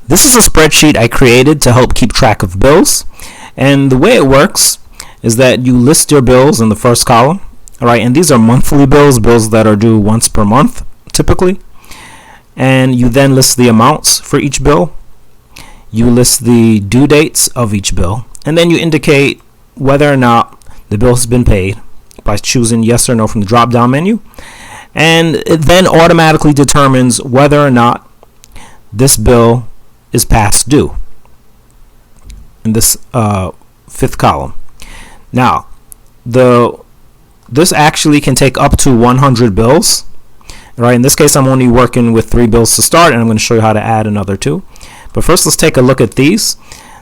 This is a spreadsheet I created to help keep track of bills. And the way it works is that you list your bills in the first column. All right, and these are monthly bills, bills that are due once per month, typically. And you then list the amounts for each bill. You list the due dates of each bill. And then you indicate whether or not the bill has been paid by choosing yes or no from the drop-down menu. And it then automatically determines whether or not this bill is past due in this fifth column. Now, this actually can take up to 100 bills. Right, in this case, I'm only working with 3 bills to start, and I'm going to show you how to add another 2. But first, let's take a look at these.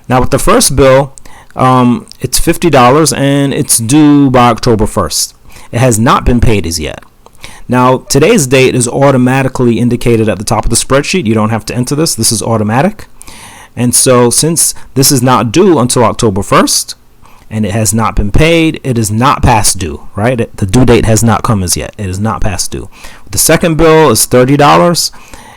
Now, with the first bill, it's $50, and it's due by October 1st. It has not been paid as yet. Now, today's date is automatically indicated at the top of the spreadsheet. You don't have to enter this. This is automatic. And so since this is not due until October 1st and it has not been paid, it is not past due, right? The due date has not come as yet. It is not past due. The second bill is $30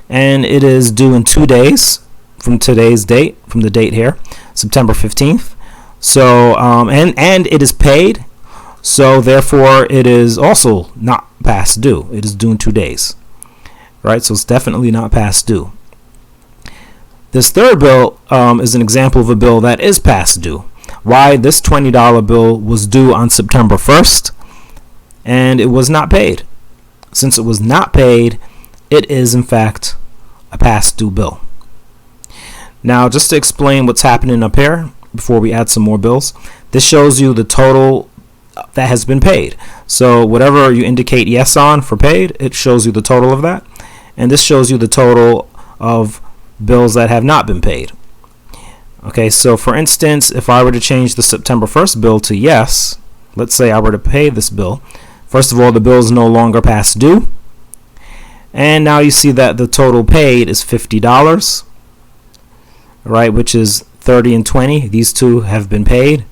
and it is due in 2 days from today's date, from the date here, September 15th. So, and it is paid. So therefore, it is also not past due. It is due in 2 days, right? So it's definitely not past due. This third bill is an example of a bill that is past due. Why? This $20 bill was due on September 1st, and it was not paid. Since it was not paid, it is in fact a past due bill. Now, just to explain what's happening up here before we add some more bills, this shows you the total that has been paid. So whatever you indicate yes on for paid, it shows you the total of that. And this shows you the total of bills that have not been paid. Okay, so for instance, if I were to change the September 1st bill to yes, let's say I were to pay this bill. First of all, the bill is no longer past due. And now you see that the total paid is $50, right, which is 30 and 20. These two have been paid.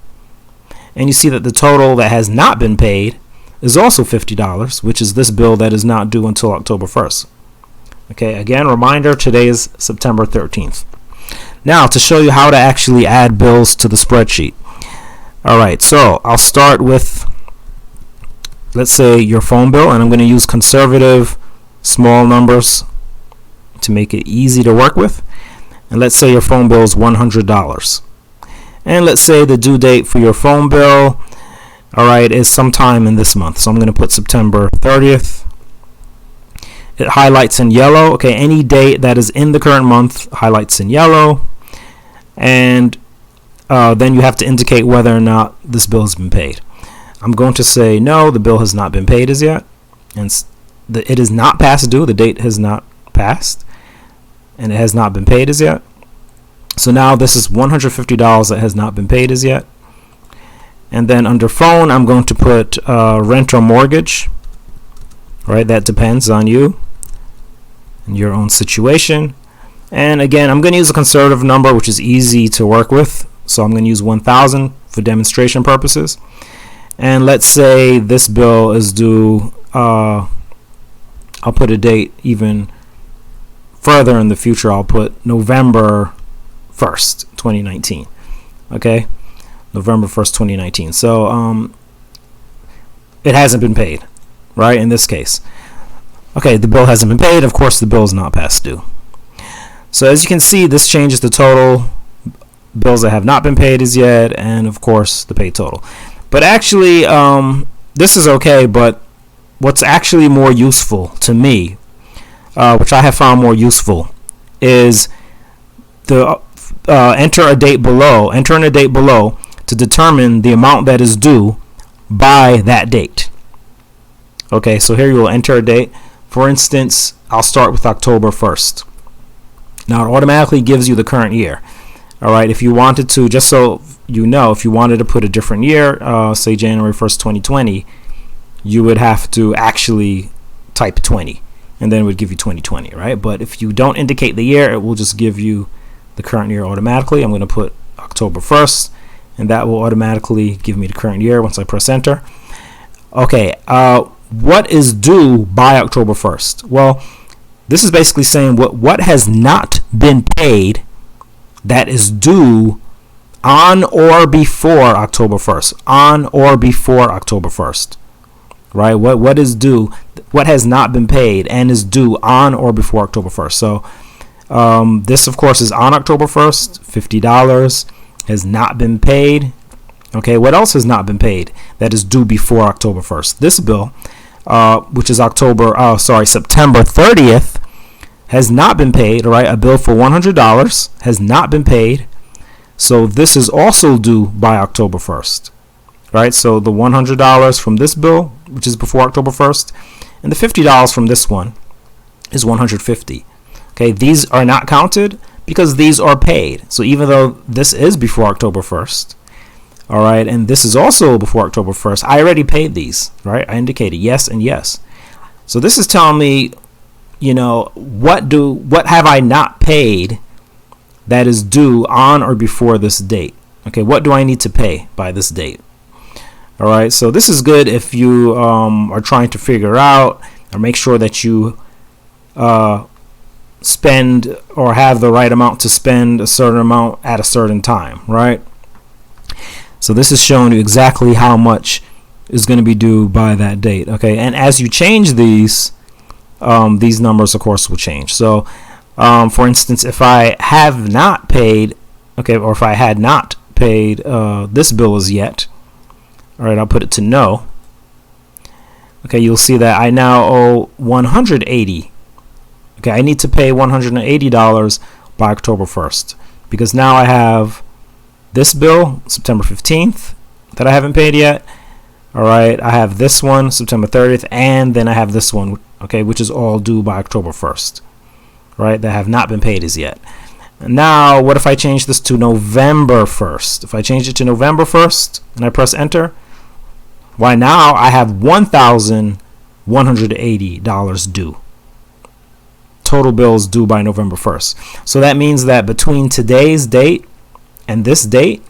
And you see that the total that has not been paid is also $50, which is this bill that is not due until October 1st. Okay, again, reminder, today is September 13th. Now, to show you how to actually add bills to the spreadsheet. All right, so I'll start with, let's say, your phone bill, and I'm going to use conservative small numbers to make it easy to work with. And let's say your phone bill is $100. And let's say the due date for your phone bill, all right, is sometime in this month. So I'm going to put September 30th. It highlights in yellow. Okay, any date that is in the current month highlights in yellow. And then you have to indicate whether or not this bill has been paid. I'm going to say no, the bill has not been paid as yet. And it is not past due. The date has not passed. And it has not been paid as yet. So now this is $150 that has not been paid as yet. And then under phone, I'm going to put rent or mortgage. Right, that depends on you and your own situation. And again, I'm going to use a conservative number, which is easy to work with. So I'm going to use 1,000 for demonstration purposes. And let's say this bill is due, I'll put a date even further in the future. I'll put November 1st, 2019. Okay, November 1st, 2019. So it hasn't been paid, right, in this case. Okay, the bill hasn't been paid. Of course, the bill is not past due. So as you can see, this changes the total bills that have not been paid as yet, and of course the paid total. But actually, this is okay, but what's actually more useful to me, which I have found more useful, is the enter a date below to determine the amount that is due by that date. Okay, so here you will enter a date. For instance, I'll start with October 1st. Now it automatically gives you the current year. All right, if you wanted to, just so you know, if you wanted to put a different year, say January 1st, 2020, you would have to actually type 20, and then it would give you 2020, right? But if you don't indicate the year, it will just give you the current year automatically. I'm going to put October 1st, and that will automatically give me the current year once I press enter. Okay, what is due by October 1st? Well, this is basically saying what has not been paid that is due on or before October 1st. On or before October 1st. Right? What is due, what has not been paid and is due on or before October 1st. So this, of course, is on October 1st. $50 has not been paid. Okay, what else has not been paid that is due before October 1st? This bill, which is September 30th, has not been paid. All right, a bill for $100 has not been paid. So this is also due by October 1st. Right, so the $100 from this bill, which is before October 1st, and the $50 from this one is $150. Okay, these are not counted because these are paid. So even though this is before October 1st, all right, and this is also before October 1st, I already paid these, right? I indicated yes and yes. So this is telling me, you know, what have I not paid that is due on or before this date? Okay, what do I need to pay by this date? All right, so this is good if you are trying to figure out or make sure that you spend or have the right amount to spend a certain amount at a certain time, right? So this is showing you exactly how much is going to be due by that date. Okay, and as you change these numbers, of course, will change. So, for instance, if I have not paid, okay, or if I had not paid this bill as yet, all right, I'll put it to no. Okay, you'll see that I now owe $180. Okay, I need to pay $180 by October 1st because now I have this bill, September 15th, that I haven't paid yet. All right, I have this one, September 30th, and then I have this one, okay, which is all due by October 1st, right, that have not been paid as yet. And now, what if I change this to November 1st? If I change it to November 1st and I press enter, why now I have $1,180 due. Total bills due by November 1st. So that means that between today's date and this date,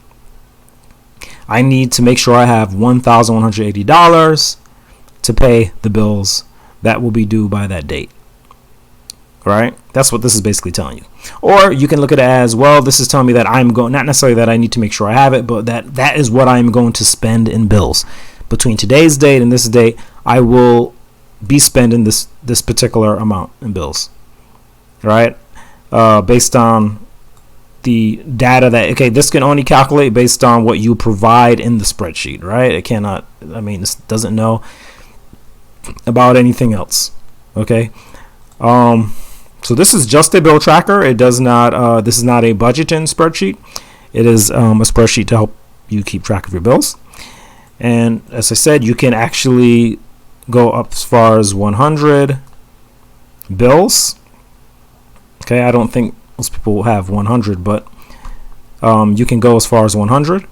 I need to make sure I have $1,180 to pay the bills that will be due by that date. Right? That's what this is basically telling you. Or you can look at it as, well, this is telling me that I'm going, not necessarily that I need to make sure I have it, but that is what I'm going to spend in bills. Between today's date and this date, I will be spending this particular amount in bills. Right? Based on the data that, okay, this can only calculate based on what you provide in the spreadsheet, right? It cannot, I mean, this doesn't know about anything else. Okay? So this is just a bill tracker. It does not, this is not a budgeting spreadsheet. It is a spreadsheet to help you keep track of your bills. And as I said, you can actually go up as far as 100 bills. Okay, I don't think most people have 100, but you can go as far as 100.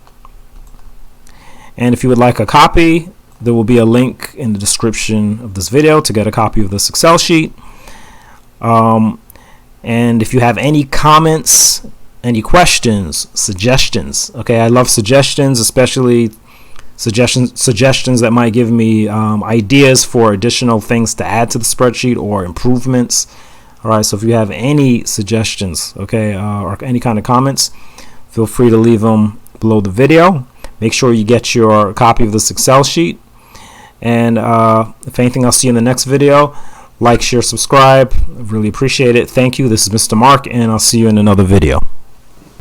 And if you would like a copy, there will be a link in the description of this video to get a copy of this Excel sheet. And if you have any comments, any questions, suggestions, okay, I love suggestions, especially suggestions that might give me ideas for additional things to add to the spreadsheet or improvements. All right, so if you have any suggestions, okay, or any kind of comments, feel free to leave them below the video. Make sure you get your copy of this Excel sheet. And if anything, I'll see you in the next video. Like, share, subscribe. I really appreciate it. Thank you. This is Mr. Mark, and I'll see you in another video.